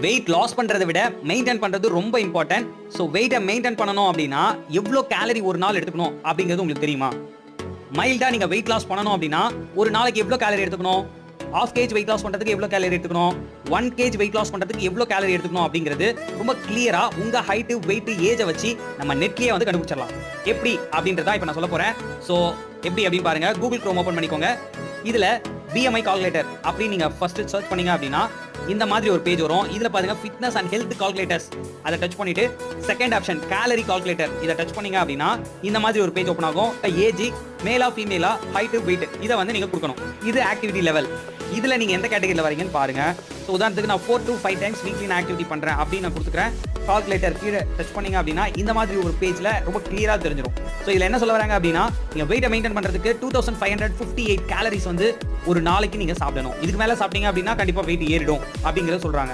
Weight loss பண்றதை விட maintain பண்றது ரொம்ப இம்பார்ட்டன்ட். ஸோ வெயிட்டை மெயின்டைன் பண்ணணும் அப்படின்னா எவ்வளோ கேலரி ஒரு நாள் எடுத்துக்கணும் அப்படிங்கிறது உங்களுக்கு தெரியுமா? மைல்டா நீங்க வெயிட் லாஸ் பண்ணணும் அப்படின்னா ஒரு நாளைக்கு எவ்வளோ கேலரி எடுத்துக்கணும்? ½ kg வெயிட் லாஸ் பண்றதுக்கு எவ்வளோ கேலரி எடுத்துக்கணும்? 1 kg வெயிட் லாஸ் பண்றதுக்கு எவ்வளோ கேலரி எடுத்துக்கணும் அப்படிங்கிறது ரொம்ப கிளியரா உங்க ஹைட், வெயிட், ஏஜை வச்சு நம்ம நெட்லயே வந்து கண்டுபிடிச்சிடலாம். எப்படி அப்படின்றத இப்போ நான் சொல்ல போறேன். ஸோ எப்படி அப்படின்னு பாருங்க. கூகுள் குரோம் ஓபன் பண்ணிக்கோங்க. இதுல BMI கால்குலேட்டர் அப்படின்னு நீங்க ஃபர்ஸ்ட் சர்ச் பண்ணீங்க அப்படின்னா இந்த மாதிரி ஒரு பேஜ் வரும். இதுல பாருங்க ஃபிட்னஸ் அண்ட் ஹெல்த் கால்குலேட்டர்ஸ் அதை டச் பண்ணிட்டு செகண்ட் ஆப்ஷன் கேலரி கால்குலேட்டர் இதை டச் பண்ணீங்க அப்படின்னா இந்த மாதிரி ஒரு பேஜ் ஓப்பன் ஆகும். ஏஜ், மேலா ஃபீமேலா, ஹைட், வெயிட் இதை வந்து நீங்க கொடுக்கணும். இது ஆக்டிவிட்டி லெவல். இதுல நீங்க எந்த கேட்டகரியில் வரீங்கன்னு பாருங்க. ஸோ உதாரணத்துக்கு நான் 4 to 5 டைம்ஸ் வீக்லி நான் ஆக்டிவிட்டி பண்றேன் அப்படின்னு நான் கொடுத்துக்கிறேன். கால்குலேட்டர் கீழே டச் பண்ணீங்க அப்படின்னா இந்த மாதிரி ஒரு பேஜ்ல ரொம்ப கிளியரா தெரிஞ்சிடும். ஸோ இதுல என்ன சொல்ல வராங்க அப்படின்னா நீங்க வெயிட்டை மெயின்டைன் பண்றதுக்கு 2558 கேலரிஸ் வந்து ஒரு நாளைக்கு நீங்க சாப்பிடணும். இதுக்கு மேல சாப்பிட்டீங்க அப்படின்னா கண்டிப்பா வெயிட் ஏறிடும் அப்படிங்கறத சொல்றாங்க.